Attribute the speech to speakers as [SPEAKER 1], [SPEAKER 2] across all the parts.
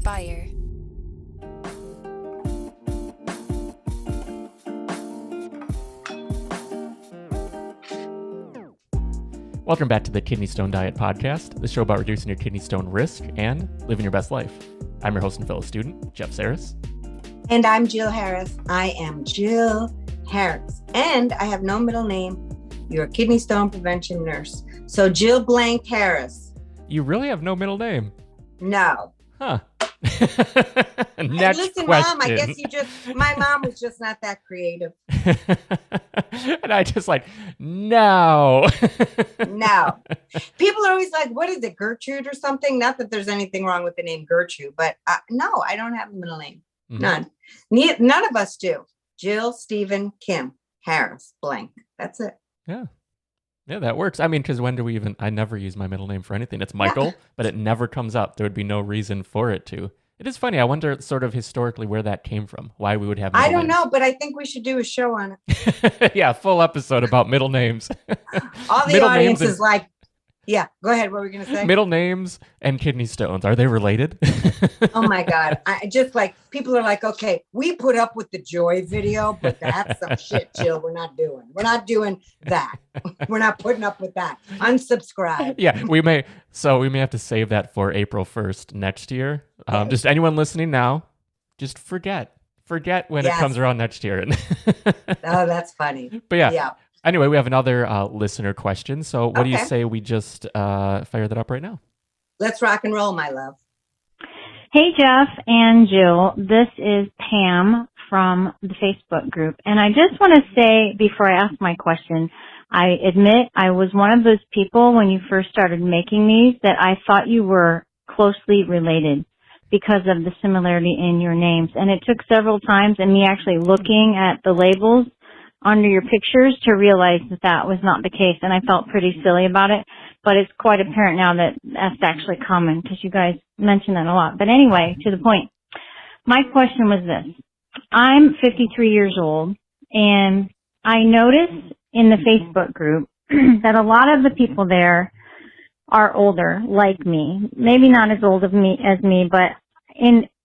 [SPEAKER 1] inspire.
[SPEAKER 2] Welcome back to the Kidney Stone Diet Podcast, the show about reducing your kidney stone risk and living your best life. I'm your host and fellow student, Jeff Saris.
[SPEAKER 3] And I'm Jill Harris. I am Jill Harris. And I have no middle name. You're a kidney stone prevention nurse. So Jill blank Harris.
[SPEAKER 2] You really have no middle name?
[SPEAKER 3] No.
[SPEAKER 2] Huh.
[SPEAKER 3] Next listen,
[SPEAKER 2] question.
[SPEAKER 3] Mom, I guess my mom was just not that creative.
[SPEAKER 2] And I just no.
[SPEAKER 3] No. People are always like, what is it, Gertrude or something? Not that there's anything wrong with the name Gertrude, but no, I don't have a middle name. Mm-hmm. None. None of us do. Jill, Stephen, Kim, Harris, blank. That's it.
[SPEAKER 2] Yeah. Yeah, that works. I mean, because I never use my middle name for anything. It's Michael, but it never comes up. There would be no reason for it to. It is funny. I wonder sort of historically where that came from, why we would have middle
[SPEAKER 3] I don't
[SPEAKER 2] names.
[SPEAKER 3] know, but I think we should do a show on it.
[SPEAKER 2] Yeah, full episode about middle names.
[SPEAKER 3] All the audience is like, yeah, go ahead. What were we going to say?
[SPEAKER 2] Middle names and kidney stones. Are they related?
[SPEAKER 3] Oh my God. I just people are like, okay, we put up with the Joy video, but that's some shit, Jill. We're not doing that. We're not putting up with that. Unsubscribe.
[SPEAKER 2] Yeah, we may have to save that for April 1st next year. Just anyone listening now, just forget when it comes around next year.
[SPEAKER 3] Oh, that's funny.
[SPEAKER 2] But yeah. Anyway, we have another listener question. So what do you say we just fire that up right now?
[SPEAKER 3] Let's rock and roll, my love.
[SPEAKER 4] Hey, Jeff and Jill. This is Pam from the Facebook group. And I just want to say before I ask my question, I admit I was one of those people when you first started making these that I thought you were closely related because of the similarity in your names. And it took several times and me actually looking at the labels under your pictures to realize that was not the case, and I felt pretty silly about it, but it's quite apparent now that that's actually common because you guys mention that a lot. But anyway, to the point, my question was this. I'm 53 years old, and I noticed in the Facebook group that a lot of the people there are older, like me, maybe not as old as me, but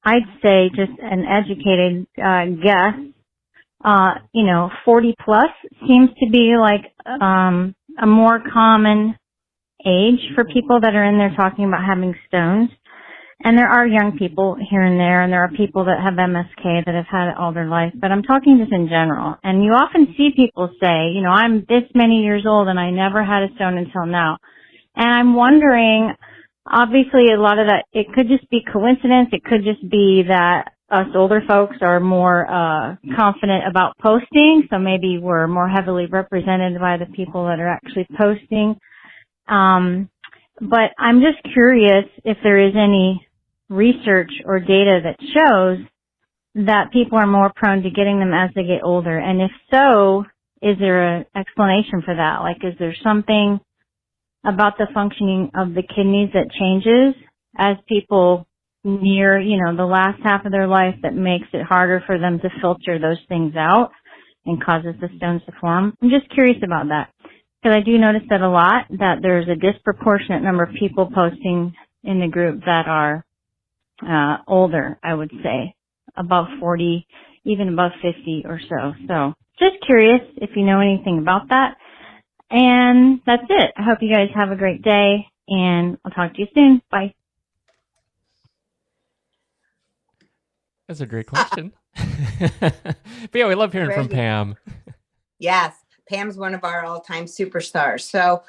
[SPEAKER 4] I'd say just an educated guess. 40 plus seems to be like a more common age for people that are in there talking about having stones. And there are young people here and there are people that have MSK that have had it all their life. But I'm talking just in general. And you often see people say, I'm this many years old and I never had a stone until now. And I'm wondering, obviously a lot of that, it could just be coincidence. It could just be that us older folks are more confident about posting, so maybe we're more heavily represented by the people that are actually posting. But I'm just curious if there is any research or data that shows that people are more prone to getting them as they get older. And if so, is there an explanation for that? Like, is there something about the functioning of the kidneys that changes as people near, the last half of their life that makes it harder for them to filter those things out and causes the stones to form? I'm just curious about that because I do notice that a lot, that there's a disproportionate number of people posting in the group that are older, I would say, above 40, even above 50 or so. So just curious if you know anything about that. And that's it. I hope you guys have a great day, and I'll talk to you soon. Bye.
[SPEAKER 2] That's a great question. But yeah, we love hearing from Pam.
[SPEAKER 3] Yes, Pam's one of our all-time superstars. So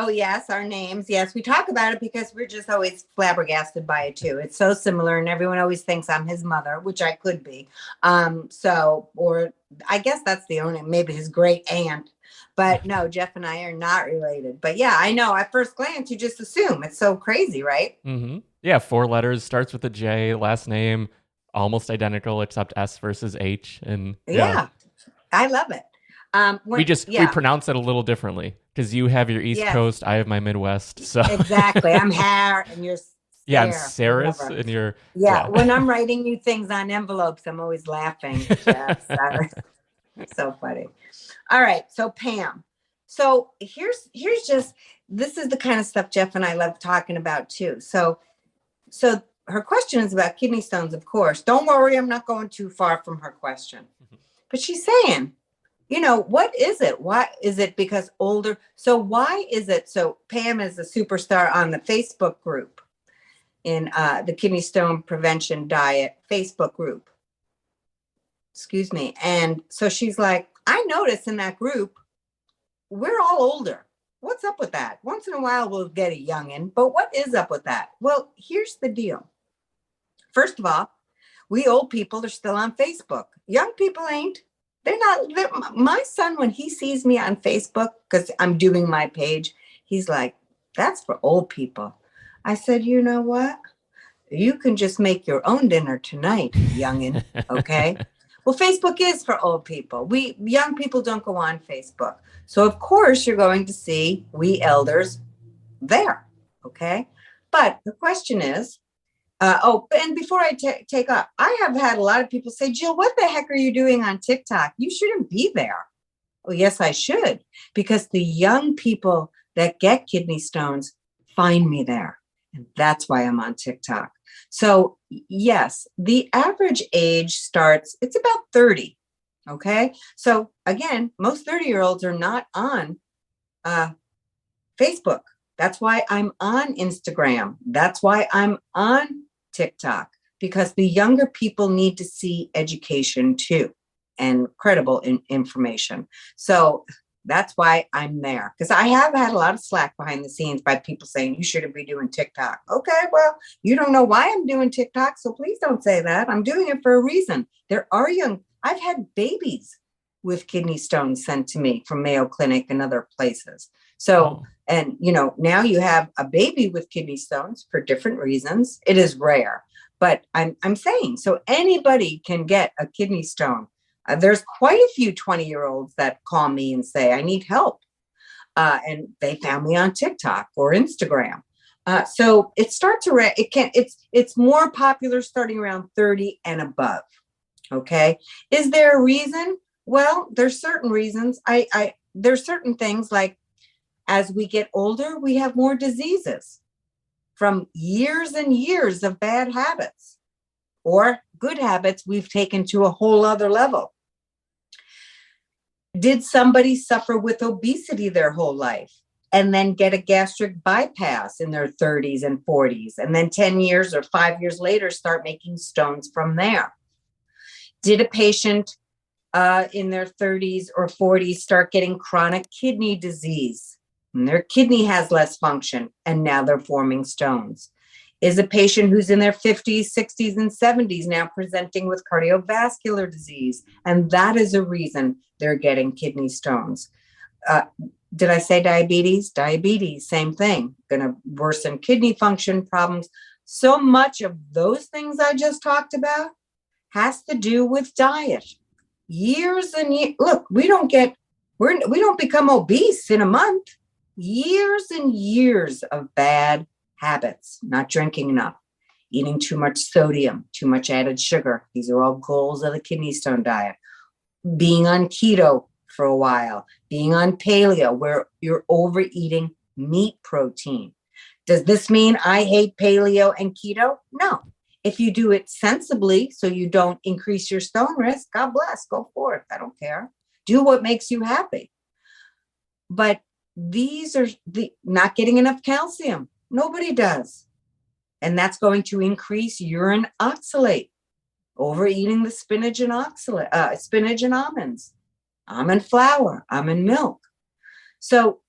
[SPEAKER 3] yes, our names. Yes, we talk about it because we're just always flabbergasted by it too. It's so similar, and everyone always thinks I'm his mother, which I could be. Or I guess that's the only, maybe his great aunt. But no, Jeff and I are not related. But yeah, I know. At first glance, you just assume. It's so crazy, right?
[SPEAKER 2] Mm-hmm. Yeah, 4 letters, starts with a J, last name, almost identical except S versus H. And
[SPEAKER 3] yeah I love it.
[SPEAKER 2] We pronounce it a little differently because you have your East Coast, I have my Midwest. So
[SPEAKER 3] exactly. I'm Har and you're
[SPEAKER 2] Yeah, and Saris and you're
[SPEAKER 3] when I'm writing you things on envelopes, I'm always laughing. Jeff, so funny. All right, so Pam. So here's just, this is the kind of stuff Jeff and I love talking about too. So her question is about kidney stones, of course. Don't worry, I'm not going too far from her question. But she's saying, what is it? Why is it because older? So why is it? So Pam is a superstar on the Facebook group in the Kidney Stone Prevention Diet Facebook group. Excuse me. And so she's like, I notice in that group, we're all older. What's up with that? Once in a while, we'll get a youngin', but what is up with that? Well, here's the deal. First of all, we old people are still on Facebook. Young people ain't. They're not. My son, when he sees me on Facebook, because I'm doing my page, he's like, that's for old people. I said, you know what? You can just make your own dinner tonight, youngin', okay? Well, Facebook is for old people. We young people don't go on Facebook. So, of course, you're going to see we elders there, okay? But the question is, and before I take off, I have had a lot of people say, Jill, what the heck are you doing on TikTok? You shouldn't be there. Well, yes, I should, because the young people that get kidney stones find me there. And that's why I'm on TikTok. So yes, the average age starts, it's about 30. Okay. So again, most 30-year-olds are not on Facebook. That's why I'm on Instagram. That's why I'm on TikTok, because the younger people need to see education too and credible information. So that's why I'm there, because I have had a lot of slack behind the scenes by people saying you shouldn't be doing TikTok. Okay, well, you don't know why I'm doing TikTok, so please don't say that. I'm doing it for a reason. There are I've had babies with kidney stones sent to me from Mayo Clinic and other places. So, and now you have a baby with kidney stones for different reasons. It is rare, but I'm saying, so anybody can get a kidney stone. There's quite a few 20-year-olds that call me and say, I need help. And they found me on TikTok or Instagram. So it starts around, it's more popular starting around 30 and above. Okay. Is there a reason? Well, there's certain reasons. There's certain things like, as we get older, we have more diseases from years and years of bad habits, or good habits we've taken to a whole other level. Did somebody suffer with obesity their whole life and then get a gastric bypass in their 30s and 40s, and then 10 years or 5 years later start making stones from there? Did a patient in their 30s or 40s start getting chronic kidney disease, and their kidney has less function and now they're forming stones? Is a patient who's in their 50s, 60s, and 70s now presenting with cardiovascular disease, and that is a reason they're getting kidney stones? Did I say diabetes? Diabetes, same thing, going to worsen kidney function problems. So much of those things I just talked about has to do with diet. Years and years. Look, we don't become obese in a month. Years and years of bad habits: not drinking enough, eating too much sodium, too much added sugar. These are all goals of the kidney stone diet. Being on keto for a while, being on paleo, where you're overeating meat protein. Does this mean I hate paleo and keto? No. If you do it sensibly so you don't increase your stone risk, God bless, go for it. I don't care. Do what makes you happy. But these are not getting enough calcium. Nobody does. And that's going to increase urine oxalate. Overeating the spinach and almonds, almond flour, almond milk. So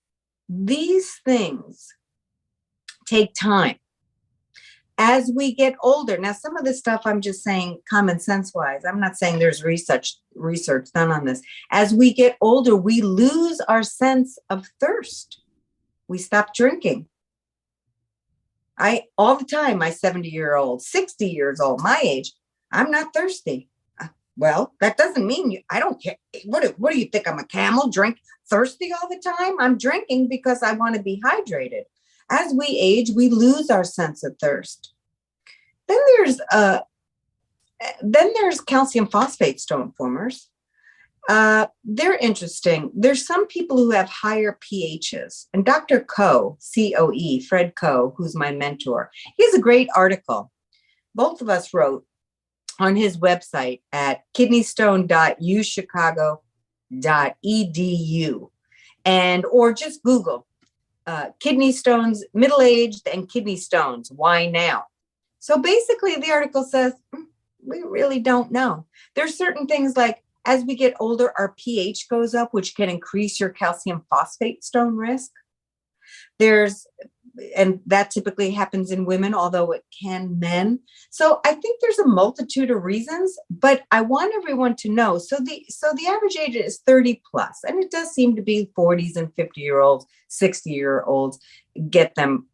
[SPEAKER 3] these things take time. As we get older, now some of this stuff I'm just saying common sense wise. I'm not saying there's research done on this. As we get older, we lose our sense of thirst. We stop drinking. All the time, my 70-year-old, 60 years old, my age, I'm not thirsty. Well, that doesn't mean I don't care. What do you think? I'm a camel, drink thirsty all the time? I'm drinking because I want to be hydrated. As we age, we lose our sense of thirst. Then there's calcium phosphate stone formers. They're interesting. There's some people who have higher pHs. And Dr. Coe, C-O-E, Fred Coe, who's my mentor, he has a great article. both of us wrote on his website at kidneystone.uchicago.edu, and or just Google kidney stones, middle-aged and kidney stones, why now? So basically the article says, we really don't know. There's certain things like as we get older, our pH goes up, which can increase your calcium phosphate stone risk. And that typically happens in women, although it can men. So I think there's a multitude of reasons, but I want everyone to know. So the average age is 30 plus, and it does seem to be 40s and 50-year-olds, 60-year-olds get them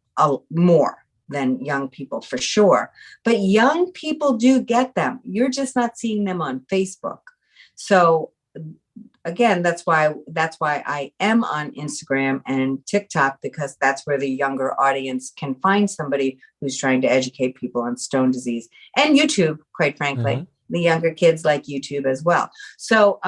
[SPEAKER 3] more than young people for sure. But young people do get them. You're just not seeing them on Facebook. So again, that's why I am on Instagram and TikTok, because that's where the younger audience can find somebody who's trying to educate people on stone disease, and YouTube, quite frankly. The younger kids like YouTube as well. So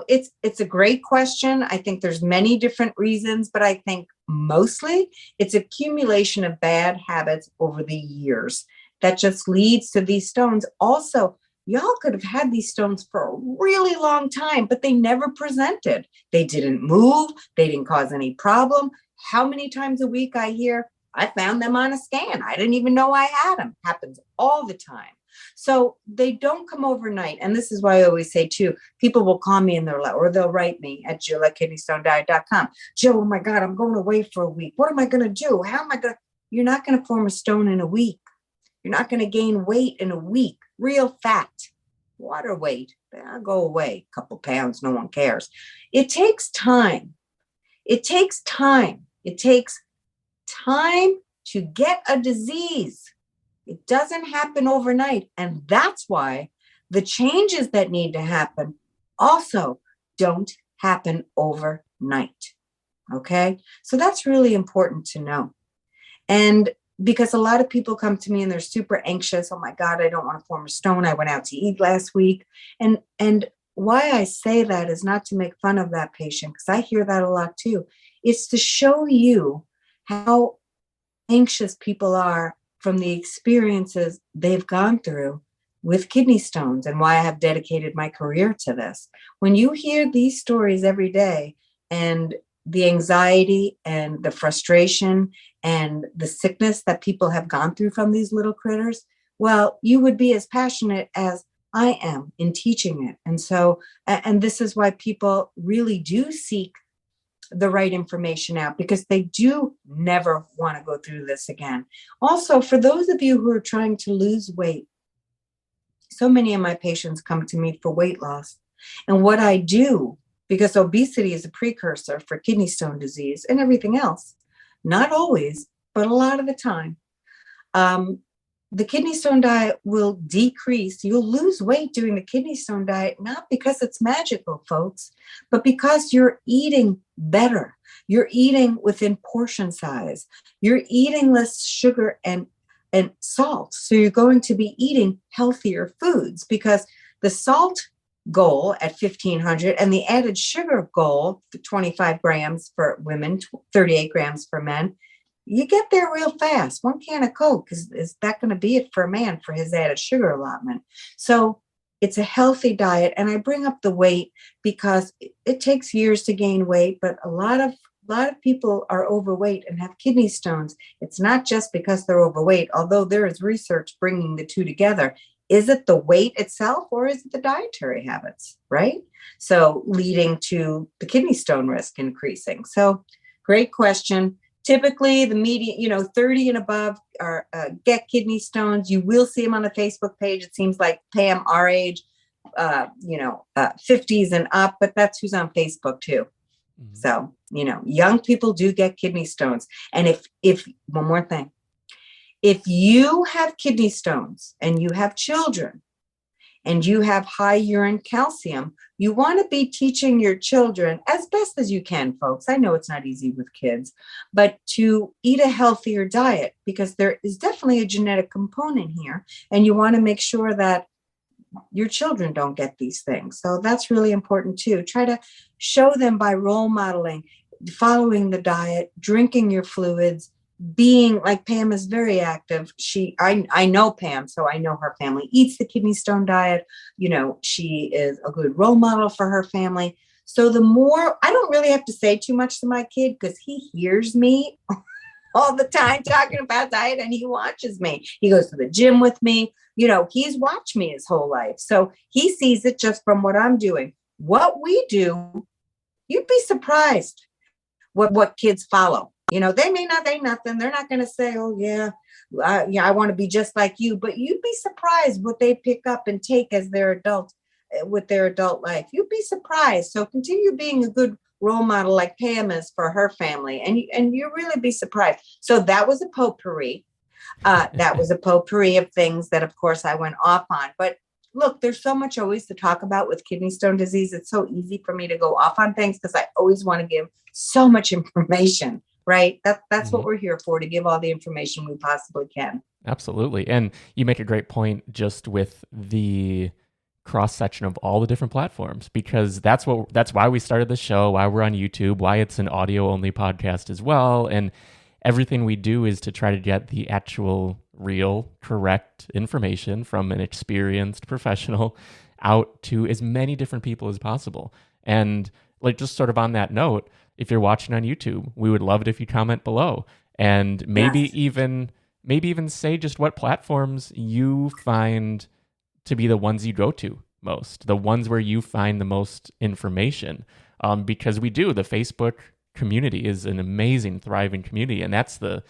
[SPEAKER 3] it's a great question. I think there's many different reasons, but I think mostly it's accumulation of bad habits over the years that just leads to these stones. Also, y'all could have had these stones for a really long time, but they never presented. They didn't move. They didn't cause any problem. How many times a week I hear, I found them on a scan. I didn't even know I had them. Happens all the time. So they don't come overnight. And this is why I always say too, people will call me and they'll write me at jill@kidneystonediet.com. Jill, oh my God, I'm going away for a week. What am I going to do? How am I going to? You're not going to form a stone in a week. You're not going to gain weight in a week. Real fat, water weight, that'll go away. A couple pounds, no one cares. It takes time. It takes time. It takes time to get a disease. It doesn't happen overnight. And that's why the changes that need to happen also don't happen overnight. Okay? So that's really important to know. And because a lot of people come to me and they're super anxious. Oh my God, I don't want to form a stone. I went out to eat last week. And why I say that is not to make fun of that patient, because I hear that a lot too. It's to show you how anxious people are from the experiences they've gone through with kidney stones, and why I have dedicated my career to this. When you hear these stories every day, and the anxiety and the frustration and the sickness that people have gone through from these little critters, well, you would be as passionate as I am in teaching it. And so, and this is why people really do seek the right information out, because they do never want to go through this again. Also, for those of you who are trying to lose weight, so many of my patients come to me for weight loss. And what I do, because obesity is a precursor for kidney stone disease and everything else, not always, but a lot of the time, the kidney stone diet will decrease. You'll lose weight doing the kidney stone diet, not because it's magical, folks, but because you're eating better. You're eating within portion size. You're eating less sugar and salt. So you're going to be eating healthier foods, because the salt goal at 1,500 and the added sugar goal, 25 grams for women, 38 grams for men, you get there real fast. One can of Coke, is that going to be it for a man for his added sugar allotment? So it's a healthy diet. And I bring up the weight because it takes years to gain weight, but a lot of people are overweight and have kidney stones. It's not just because they're overweight, although there is research bringing the two together. Is it the weight itself, or is it the dietary habits, right? So leading to the kidney stone risk increasing. So great question. Typically the median, 30 and above are get kidney stones. You will see them on the Facebook page. It seems like Pam, our age, 50s and up, but that's who's on Facebook too. Mm-hmm. So, young people do get kidney stones. And if one more thing, if you have kidney stones and you have children and you have high urine calcium, you want to be teaching your children as best as you can, folks. I know it's not easy with kids, but to eat a healthier diet, because there is definitely a genetic component here, and you want to make sure that your children don't get these things. So that's really important too. Try to show them by role modeling, following the diet, drinking your fluids, being like Pam is very active. I know Pam, so I know her family eats the kidney stone diet. She is a good role model for her family. So the more, I don't really have to say too much to my kid because he hears me all the time talking about diet and he watches me. He goes to the gym with me. He's watched me his whole life. So he sees it just from what I'm doing. What we do, you'd be surprised what kids follow. They may not say nothing. They're not going to say, oh, yeah, I want to be just like you. But you'd be surprised what they pick up and take as their adult, with their adult life. You'd be surprised. So continue being a good role model like Pam is for her family. And you really be surprised. So that was a potpourri. That was a potpourri of things that, of course, I went off on. But look, there's so much always to talk about with kidney stone disease. It's so easy for me to go off on things because I always want to give so much information. Right. That's what we're here for, to give all the information we possibly can.
[SPEAKER 2] Absolutely. And you make a great point just with the cross section of all the different platforms, because that's why we started the show, why we're on YouTube, why it's an audio only podcast as well. And everything we do is to try to get the actual real, correct information from an experienced professional out to as many different people as possible. And like, just sort of on that note, if you're watching on YouTube, we would love it if you comment below, and maybe even say just what platforms you find to be the ones you go to most, the ones where you find the most information. Because the Facebook community is an amazing, thriving community, and that's the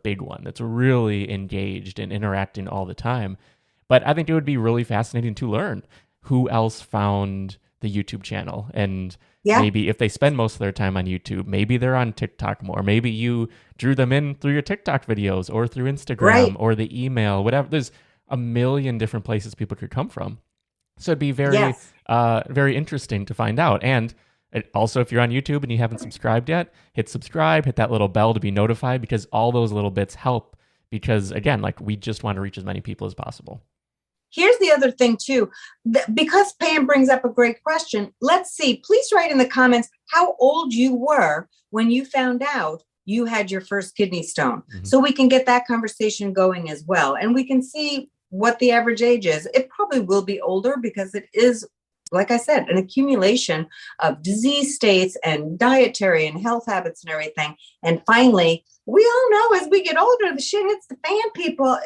[SPEAKER 2] big one that's really engaged and interacting all the time. But I think it would be really fascinating to learn who else found the YouTube channel, and maybe if they spend most of their time on YouTube, maybe they're on TikTok more. Maybe you drew them in through your TikTok videos or through Instagram or the email, whatever. There's a million different places people could come from. So it'd be very, very interesting to find out. And also, if you're on YouTube and you haven't subscribed yet, hit subscribe, hit that little bell to be notified, because all those little bits help. Because again, like, we just want to reach as many people as possible.
[SPEAKER 3] Here's the other thing too, because Pam brings up a great question. Let's see, please write in the comments how old you were when you found out you had your first kidney stone. So we can get that conversation going as well. And we can see what the average age is. It probably will be older because it is, like I said, an accumulation of disease states and dietary and health habits and everything. And finally, we all know as we get older, the shit hits the fan, people.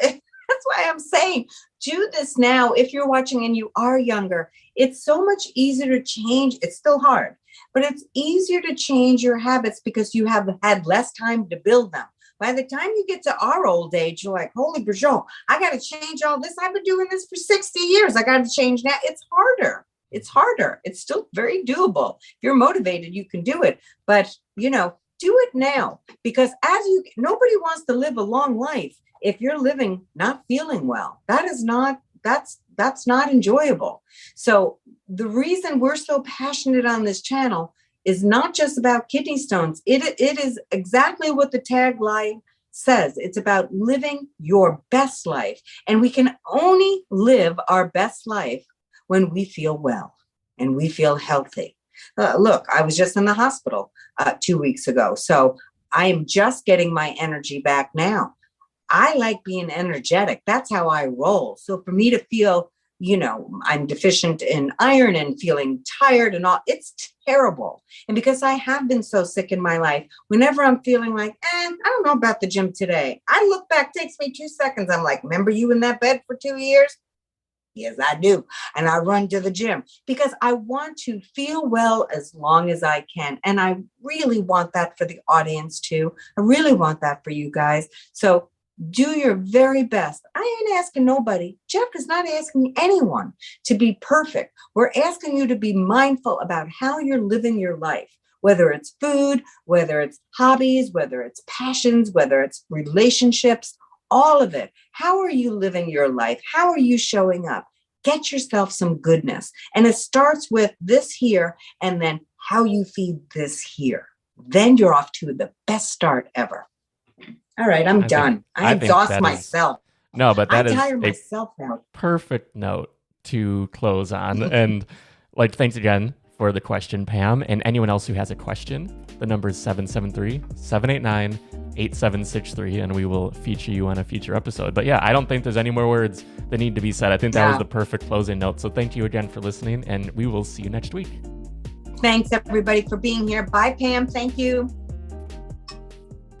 [SPEAKER 3] That's why I'm saying, do this now. If you're watching and you are younger, it's so much easier to change. It's still hard, but it's easier to change your habits because you have had less time to build them. By the time you get to our old age, you're like, holy Bergeron, I got to change all this. I've been doing this for 60 years. I got to change now. It's harder. It's harder. It's still very doable. If you're motivated, you can do it. But, do it now, because nobody wants to live a long life if you're living not feeling well. That's not enjoyable. So the reason we're so passionate on this channel is not just about kidney stones. It is exactly what the tagline says. It's about living your best life. And we can only live our best life when we feel well and we feel healthy. Look, I was just in the hospital 2 weeks ago. So I am just getting my energy back now. I like being energetic. That's how I roll. So for me to feel, I'm deficient in iron and feeling tired and all, it's terrible. And because I have been so sick in my life, whenever I'm feeling like, I don't know about the gym today, I look back, takes me 2 seconds. I'm like, remember you in that bed for 2 years? Yes, I do. And I run to the gym because I want to feel well as long as I can. And I really want that for the audience too. I really want that for you guys. So do your very best. I ain't asking nobody. Jeff is not asking anyone to be perfect. We're asking you to be mindful about how you're living your life, whether it's food, whether it's hobbies, whether it's passions, whether it's relationships, all of it. How are you living your life? How are you showing up? Get yourself some goodness. And it starts with this here and then how you feed this here. Then you're off to the best start ever. All right, I'm done. I exhaust myself.
[SPEAKER 2] But that is
[SPEAKER 3] tire myself out.
[SPEAKER 2] Perfect note to close on. And thanks again for the question, Pam. And anyone else who has a question, the number is 773-789-8763, and we will feature you on a future episode. But yeah, I don't think there's any more words that need to be said. I think that was the perfect closing note. So thank you again for listening, and we will see you next week.
[SPEAKER 3] Thanks, everybody, for being here. Bye, Pam. Thank you.